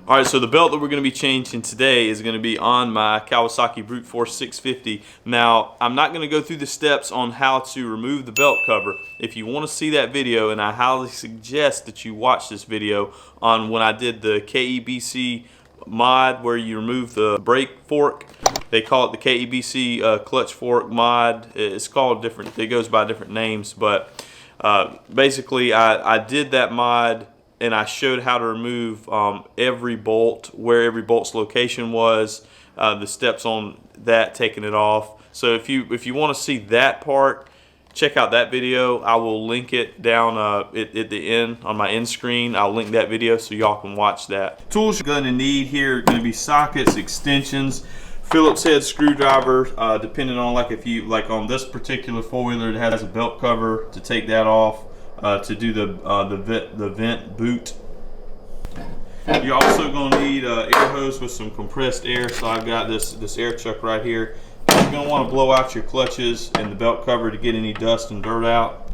Alright, so the belt that we're going to be changing today is going to be on my Kawasaki Brute Force 650. Now, I'm not going to go through the steps on how to remove the belt cover. If you want to see that video, and I highly suggest that you watch this video on when I did the KEBC mod where you remove the brake fork. They call it the KEBC clutch fork mod. It's called different, it goes by different names, but basically I did that mod and I showed how to remove every bolt, where every bolt's location was, the steps on that, taking it off. So if you want to see that part, check out that video. I will link it down at the end on my end screen. I'll link that video so y'all can watch that. Tools you're going to need here are going to be sockets, extensions, Phillips head screwdriver, depending on like on this particular four-wheeler, it has a belt cover to take that off. To do the vent boot. You're also going to need an air hose with some compressed air. So I've got this air chuck right here. You're going to want to blow out your clutches and the belt cover to get any dust and dirt out.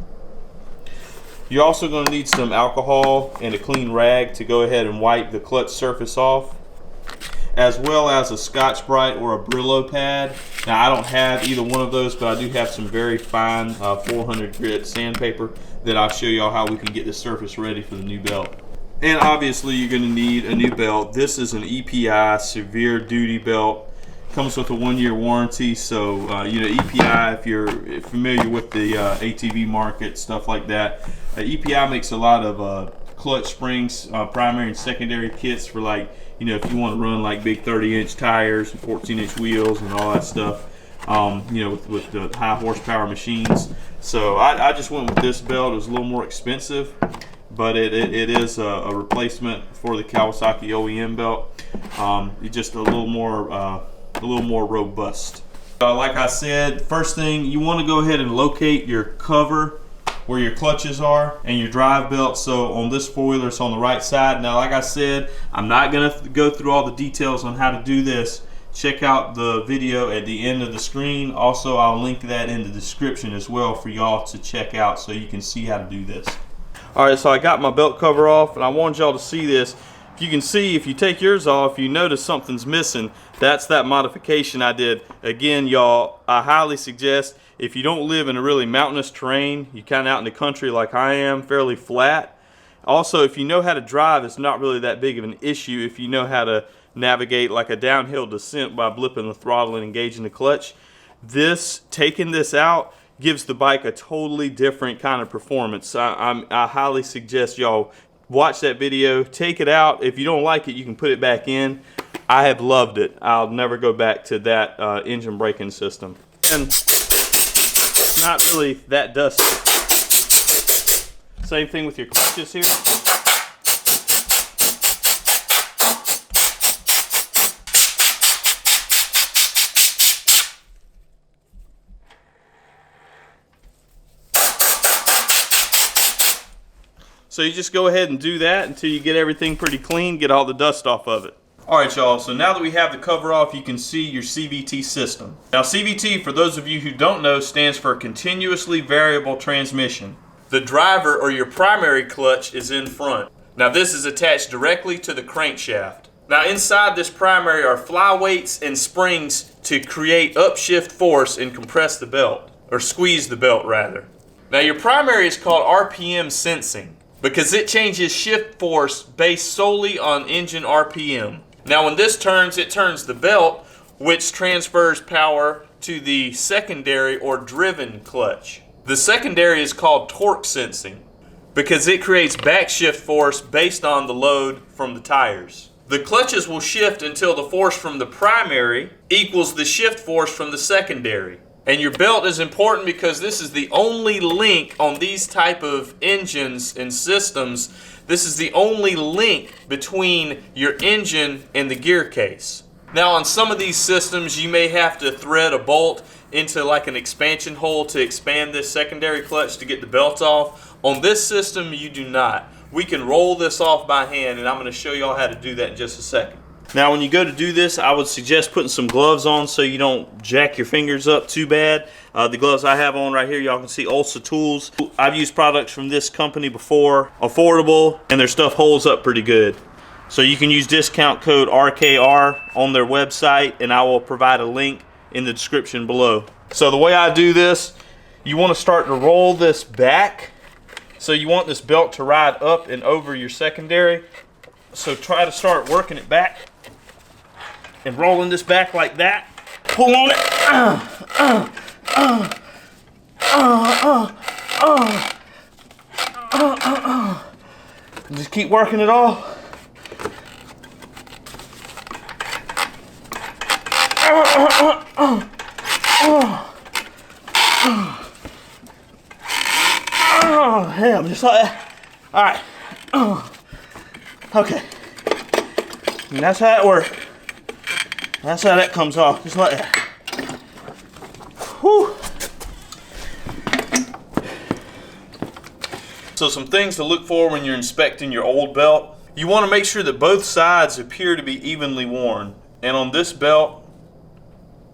You're also going to need some alcohol and a clean rag to go ahead and wipe the clutch surface off, as well as a Scotch-Brite or a Brillo pad. Now I don't have either one of those, but I do have some very fine 400 grit sandpaper that I'll show y'all how we can get this surface ready for the new belt. And obviously you're going to need a new belt. This is an EPI severe duty belt. Comes with a 1-year warranty, so you know, EPI, if you're familiar with the ATV market, stuff like that, EPI makes a lot of clutch springs, primary and secondary kits for, like, you know, if you want to run like big 30-inch tires and 14-inch wheels and all that stuff, you know, with the high horsepower machines. So I just went with this belt. It was a little more expensive, but it is a replacement for the Kawasaki OEM belt. It's just a little more robust. Like I said, first thing, you want to go ahead and locate your cover where your clutches are and your drive belt. So on this four-wheeler, it's on the right side. Now, like I said, I'm not gonna go through all the details on how to do this. Check out the video at the end of the screen. Also, I'll link that in the description as well for y'all to check out so you can see how to do this. All right, so I got my belt cover off and I wanted y'all to see this. If you can see, if you take yours off, you notice something's missing. That's that modification I did. Again, y'all, I highly suggest, if you don't live in a really mountainous terrain, you're kind of out in the country like I am, fairly flat. Also, if you know how to drive, it's not really that big of an issue if you know how to navigate like a downhill descent by blipping the throttle and engaging the clutch. Taking this out gives the bike a totally different kind of performance. I highly suggest y'all watch that video, take it out. If you don't like it, you can put it back in. I have loved it. I'll never go back to that engine braking system. And not really that dusty. Same thing with your clutches here. So you just go ahead and do that until you get everything pretty clean, get all the dust off of it. Alright y'all, so now that we have the cover off, you can see your CVT system. Now CVT, for those of you who don't know, stands for continuously variable transmission. The driver, or your primary clutch, is in front. Now this is attached directly to the crankshaft. Now inside this primary are flyweights and springs to create upshift force and compress the belt, or squeeze the belt rather. Now your primary is called RPM sensing, because it changes shift force based solely on engine RPM. Now when this turns, it turns the belt, which transfers power to the secondary or driven clutch. The secondary is called torque sensing, because it creates backshift force based on the load from the tires. The clutches will shift until the force from the primary equals the shift force from the secondary. And your belt is important because this is the only link on these type of engines and systems. This is the only link between your engine and the gear case. Now on some of these systems you may have to thread a bolt into like an expansion hole to expand this secondary clutch to get the belt off. On this system you do not. We can roll this off by hand, and I'm going to show y'all how to do that in just a second. Now when you go to do this, I would suggest putting some gloves on so you don't jack your fingers up too bad. The gloves I have on right here, y'all can see Ulsa Tools. I've used products from this company before, affordable, and their stuff holds up pretty good. So you can use discount code RKR on their website, and I will provide a link in the description below. So the way I do this, you want to start to roll this back. So you want this belt to ride up and over your secondary. So try to start working it back and rolling this back like that. Pull on it. Just keep working it all. Oh, damn, just like that. All right. Okay. And that's how it works. That's how that comes off, just like that. Whew. So some things to look for when you're inspecting your old belt. You want to make sure that both sides appear to be evenly worn. And on this belt,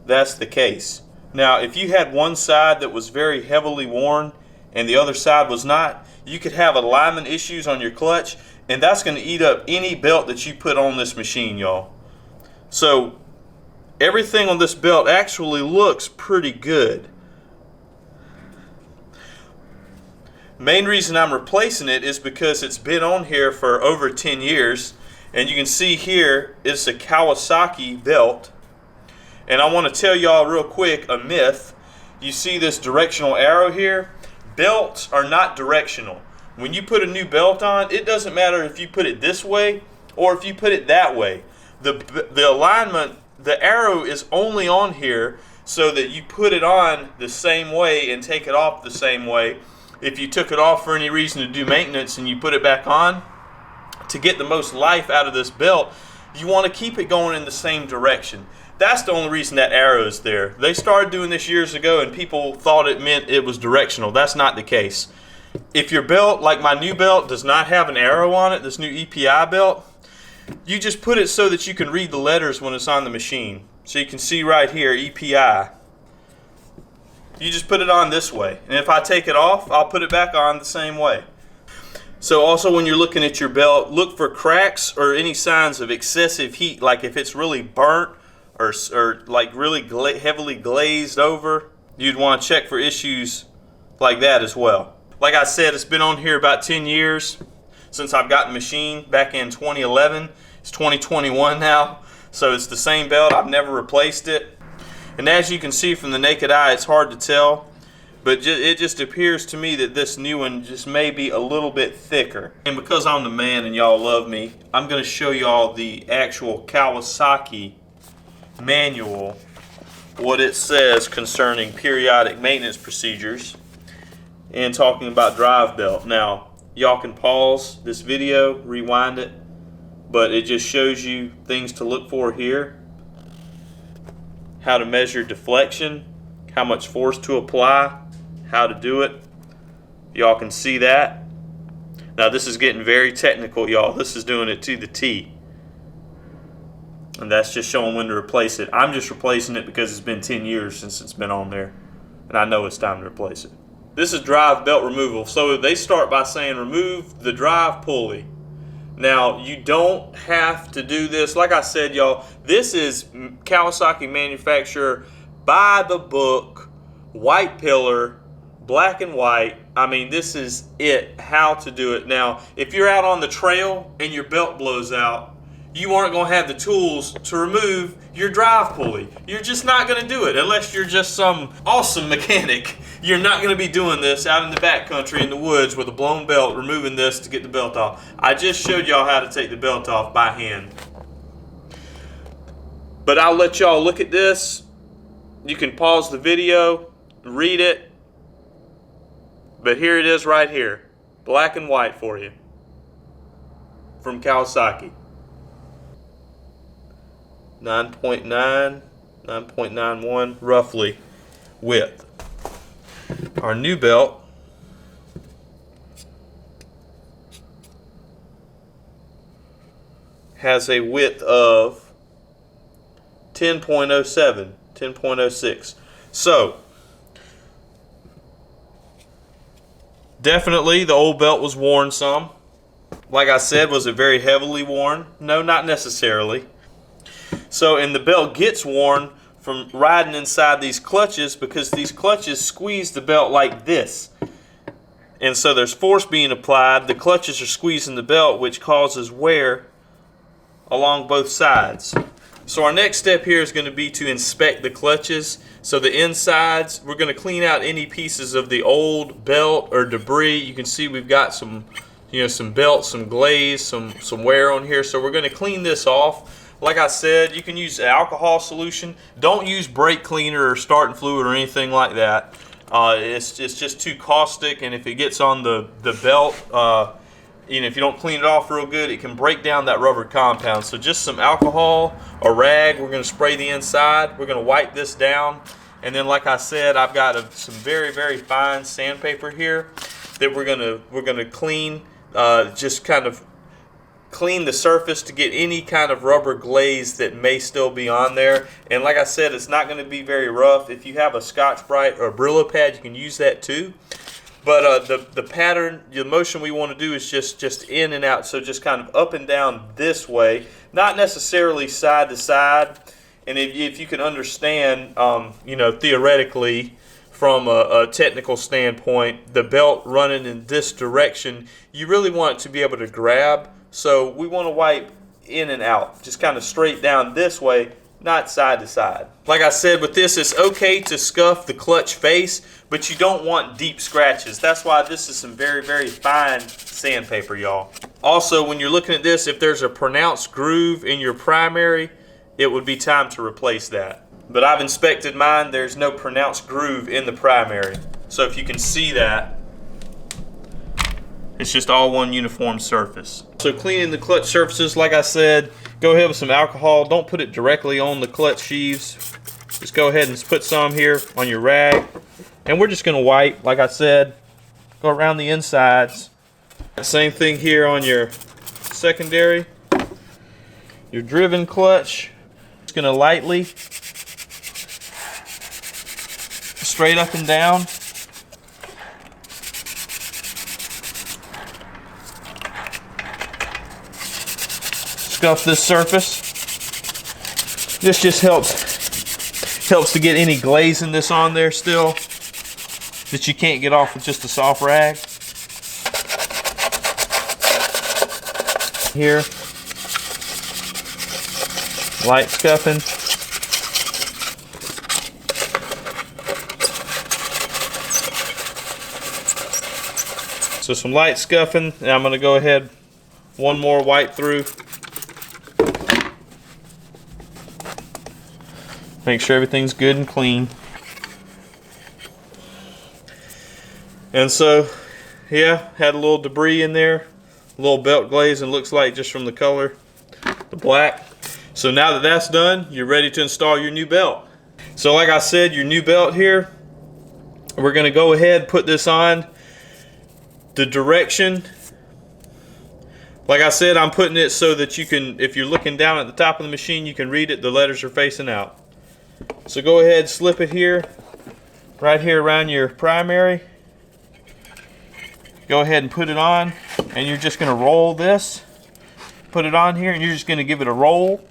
that's the case. Now, if you had one side that was very heavily worn and the other side was not, you could have alignment issues on your clutch, and that's going to eat up any belt that you put on this machine, y'all. So everything on this belt actually looks pretty good. Main reason I'm replacing it is because it's been on here for over 10 years, and you can see here it's a Kawasaki belt. And I want to tell y'all real quick a myth. You see this directional arrow here? Belts are not directional. When you put a new belt on, it doesn't matter if you put it this way or if you put it that way. The alignment, the arrow is only on here so that you put it on the same way and take it off the same way. If you took it off for any reason to do maintenance and you put it back on, to get the most life out of this belt, you want to keep it going in the same direction. That's the only reason that arrow is there. They started doing this years ago and people thought it meant it was directional. That's not the case. If your belt, like my new belt, does not have an arrow on it, this new EPI belt, you just put it so that you can read the letters when it's on the machine. So you can see right here, EPI. You just put it on this way. And if I take it off, I'll put it back on the same way. So also when you're looking at your belt, look for cracks or any signs of excessive heat, like if it's really burnt or like really heavily glazed over, you'd want to check for issues like that as well. Like I said, it's been on here about 10 years since I've gotten the machine back in 2011. It's 2021 now, so it's the same belt. I've never replaced it. And as you can see from the naked eye, it's hard to tell, but it just appears to me that this new one just may be a little bit thicker. And because I'm the man and y'all love me, I'm going to show y'all the actual Kawasaki manual, what it says concerning periodic maintenance procedures and talking about drive belt. Now, y'all can pause this video, rewind it, but it just shows you things to look for here. How to measure deflection, how much force to apply, how to do it. Y'all can see that. Now this is getting very technical, y'all. This is doing it to the T. And that's just showing when to replace it. I'm just replacing it because it's been 10 years since it's been on there. And I know it's time to replace it. This is drive belt removal. So they start by saying remove the drive pulley. Now you don't have to do this. Like I said, y'all, this is Kawasaki manufacturer by the book, white pillar, black and white. I mean, this is it, how to do it. Now, if you're out on the trail and your belt blows out, you aren't going to have the tools to remove your drive pulley. You're just not going to do it unless you're just some awesome mechanic. You're not going to be doing this out in the backcountry in the woods with a blown belt, removing this to get the belt off. I just showed y'all how to take the belt off by hand. But I'll let y'all look at this. You can pause the video, read it. But here it is right here, black and white for you, from Kawasaki. 9.9, 9.91 roughly width. Our new belt has a width of 10.07, 10.06. So definitely the old belt was worn some. like I said, was it very heavily worn? No, not necessarily. So, and the belt gets worn from riding inside these clutches because these clutches squeeze the belt like this. And so there's force being applied. The clutches are squeezing the belt, which causes wear along both sides. So our next step here is going to be to inspect the clutches. So the insides, we're going to clean out any pieces of the old belt or debris. You can see we've got some, some belt, some glaze, some wear on here. So we're going to clean this off. Like I said, you can use alcohol solution. Don't use brake cleaner or starting fluid or anything like that. It's just too caustic, and if it gets on the belt, if you don't clean it off real good, it can break down that rubber compound. So just some alcohol, a rag, we're going to spray the inside. We're going to wipe this down. And then, like I said, I've got some very, very fine sandpaper here that we're going to clean, just kind of clean the surface to get any kind of rubber glaze that may still be on there. And like I said, it's not going to be very rough. If you have a Scotch-Brite or a Brillo pad, you can use that too. But the pattern, the motion we want to do is just in and out, so just kind of up and down this way, not necessarily side to side. And if you can understand, theoretically, from a technical standpoint, the belt running in this direction, you really want it to be able to grab. So we want to wipe in and out, just kind of straight down this way, not side to side. Like I said, with this, it's okay to scuff the clutch face, but you don't want deep scratches. That's why this is some very, very fine sandpaper, y'all. Also, when you're looking at this, if there's a pronounced groove in your primary, it would be time to replace that. But I've inspected mine, there's no pronounced groove in the primary. So if you can see that, it's just all one uniform surface. So cleaning the clutch surfaces, like I said, go ahead with some alcohol. Don't put it directly on the clutch sheaves. Just go ahead and put some here on your rag. And we're just going to wipe, like I said, go around the insides. Same thing here on your secondary. Your driven clutch, just going to lightly, straight up and down. Scuff this surface. This just helps to get any glaziness on there still that you can't get off with just a soft rag. Here, light scuffing. So some light scuffing, and I'm going to go ahead one more wipe through. Make sure everything's good and clean. And so, yeah, had a little debris in there, a little belt glaze, and looks like just from the color, the black. So now that that's done, you're ready to install your new belt. So like I said, your new belt here, we're gonna go ahead, put this on. The direction, like I said, I'm putting it so that you can, if you're looking down at the top of the machine, you can read it, the letters are facing out. So go ahead, slip it here, right here around your primary. Go ahead and put it on, and you're just going to roll this. Put it on here, and you're just going to give it a roll.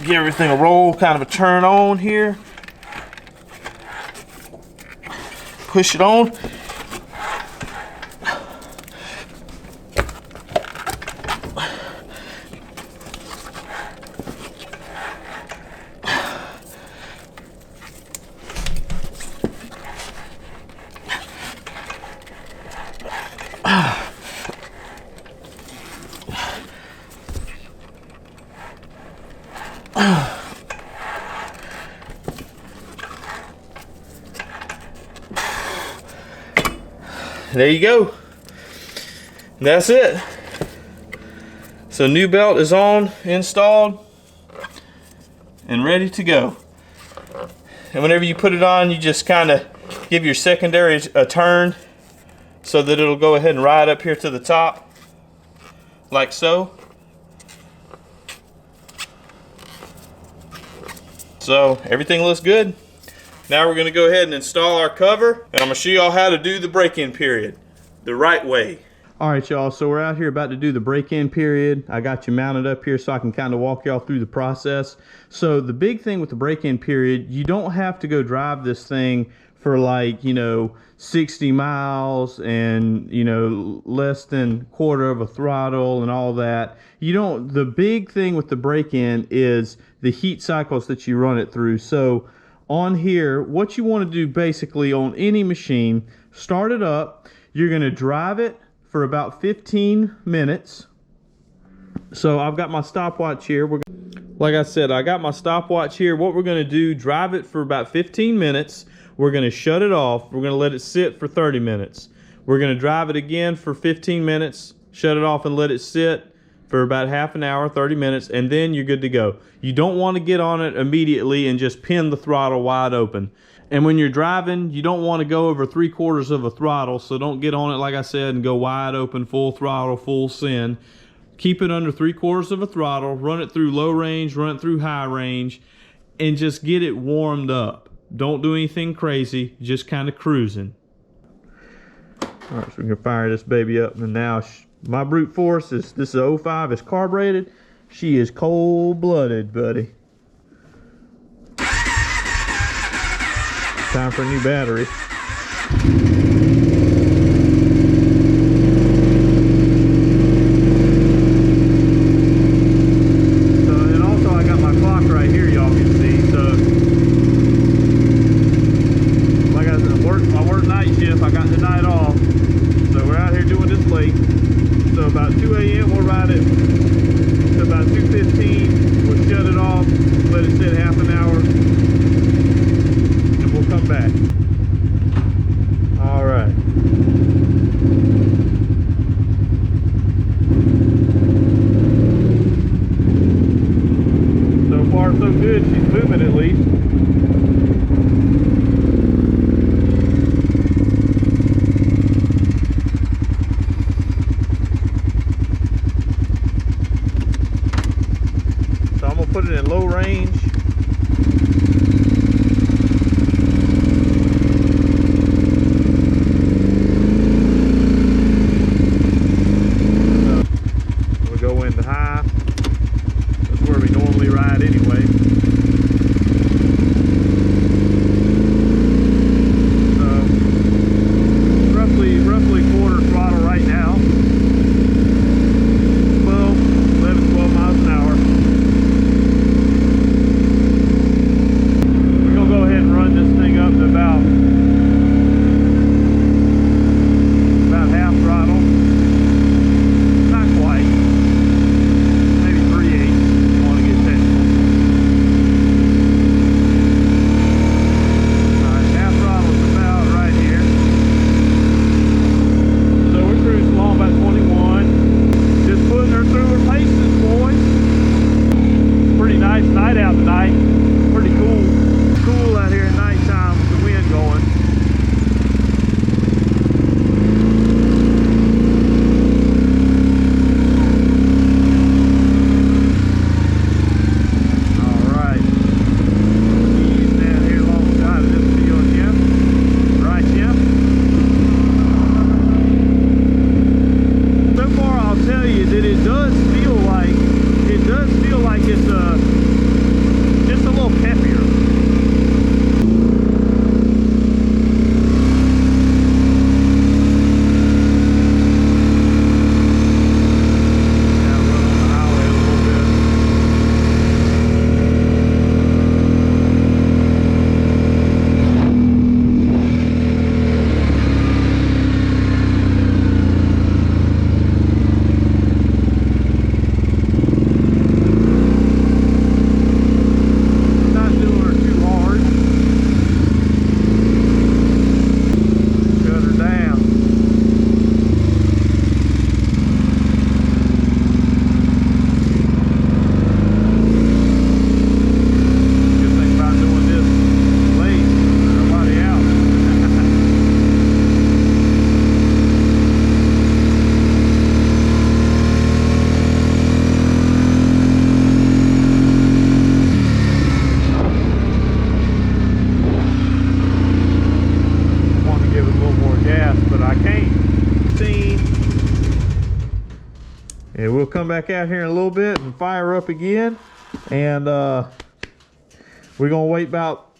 Give everything a roll, kind of a turn on here. Push it on. There you go. That's it. So new belt is on, installed, and ready to go. And whenever you put it on, you just kind of give your secondary a turn so that it'll go ahead and ride up here to the top, like so. So everything looks good. Now we're gonna go ahead and install our cover, and I'm gonna show y'all how to do the break-in period the right way. All right, y'all, so we're out here about to do the break-in period. I got you mounted up here so I can kind of walk y'all through the process. So the big thing with the break-in period, you don't have to go drive this thing for like, 60 miles and, less than quarter of a throttle and all that. The big thing with the break-in is the heat cycles that you run it through. So on here, what you want to do basically on any machine, start it up, you're going to drive it for about 15 minutes. So I've got my stopwatch here. Like I said, I got my stopwatch here. What we're going to do, drive it for about 15 minutes. We're going to shut it off. We're going to let it sit for 30 minutes. We're going to drive it again for 15 minutes, shut it off and let it sit for about half an hour, 30 minutes, and then you're good to go. You don't want to get on it immediately and just pin the throttle wide open. And when you're driving, you don't want to go over 3/4 of a throttle, so don't get on it, like I said, and go wide open, full throttle, full send. Keep it under 3/4 of a throttle, run it through low range, run it through high range, and just get it warmed up. Don't do anything crazy, just kind of cruising. All right, so we're gonna fire this baby up, and now my brute force this is 05, it's carbureted. She is cold-blooded, buddy. Time for a new battery. So, and also I got my clock right here, y'all can see. So, like I said, I work night shift. I got the night off. So we're out here doing this late. So about 2 a.m. we'll ride it to about 2:15. We'll shut it off, let it sit half an hour. Come back. All right. So far so good. She's moving at least. So I'm gonna put it in low range. And we'll come back out here in a little bit and fire up again. And we're gonna wait about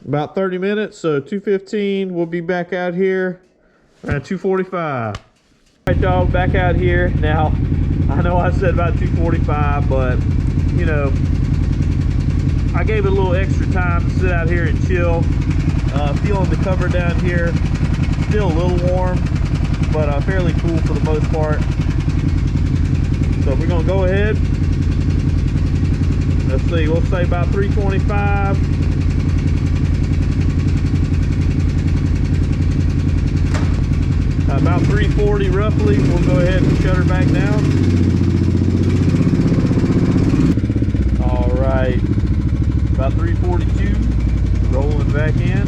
30 minutes. So 2:15, we'll be back out here around 2:45. All right, y'all, back out here. Now, I know I said about 2:45, but you know, I gave it a little extra time to sit out here and chill. Feeling the cover down here, still a little warm, but fairly cool for the most part. So we're gonna go ahead. Let's see, we'll say about 3:25. About 3:40 roughly, we'll go ahead and shut her back down. All right, about 3:42, rolling back in.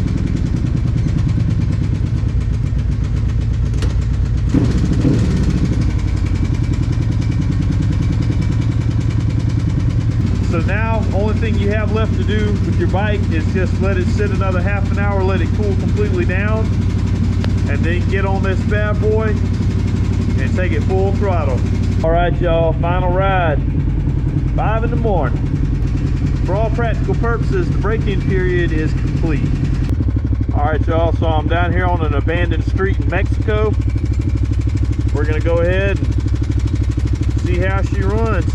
So now, only thing you have left to do with your bike is just let it sit another half an hour, let it cool completely down, and then get on this bad boy and take it full throttle. All right, y'all, final ride, 5 in the morning. For all practical purposes, the break-in period is complete. All right, y'all, so I'm down here on an abandoned street in Mexico. We're gonna go ahead and see how she runs.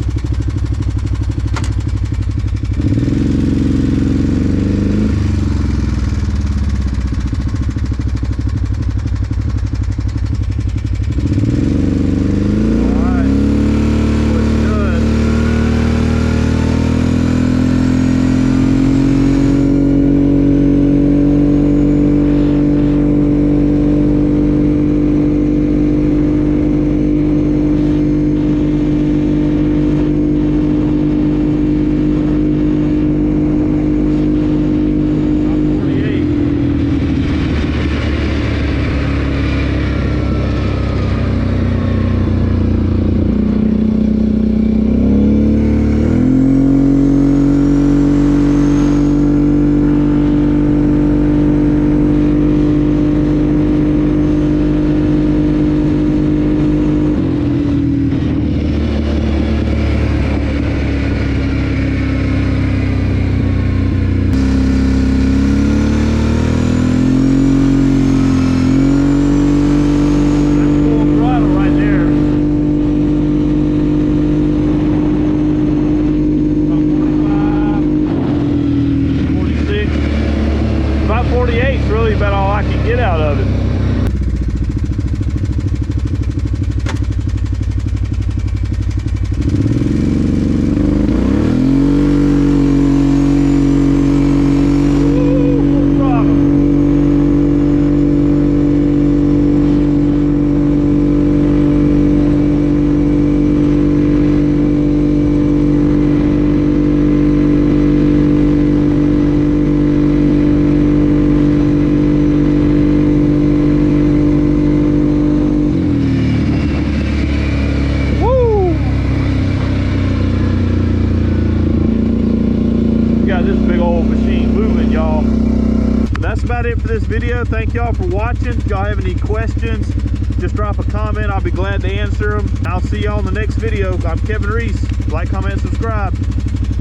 It for this video. Thank y'all for watching. If y'all have any questions, just drop a comment. I'll be glad to answer them. I'll see y'all in the next video. I'm Kevin Reese. Like, comment, subscribe.